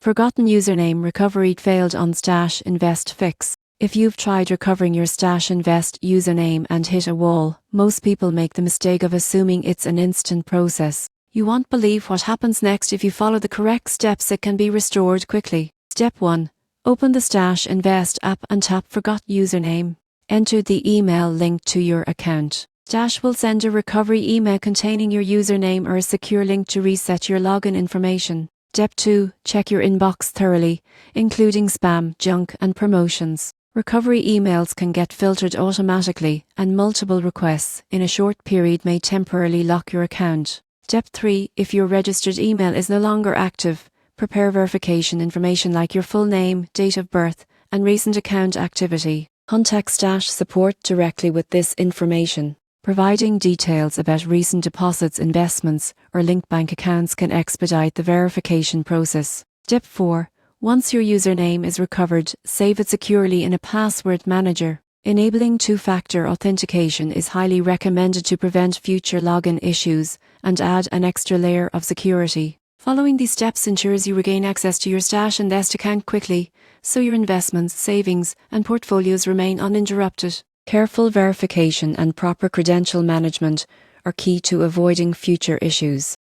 Forgotten username recovery failed on Stash Invest fix. If you've tried recovering your Stash Invest username and hit a wall, most people make the mistake of assuming it's an instant process. You won't believe what happens next if you follow the correct steps. It can be restored quickly. Step 1. Open the Stash Invest app and tap Forgot Username. Enter the email linked to your account. Stash will send a recovery email containing your username or a secure link to reset your login information. Step 2. Check your inbox thoroughly, including spam, junk, and promotions. Recovery emails can get filtered automatically, and multiple requests in a short period may temporarily lock your account. Step 3. If your registered email is no longer active, prepare verification information like your full name, date of birth, and recent account activity. Contact Stash support directly with this information. Providing details about recent deposits, investments, or linked bank accounts can expedite the verification process. Step 4. Once your username is recovered, save it securely in a password manager. Enabling two-factor authentication is highly recommended to prevent future login issues and add an extra layer of security. Following these steps ensures you regain access to your Stash Invest account quickly, so your investments, savings, and portfolios remain uninterrupted. Careful verification and proper credential management are key to avoiding future issues.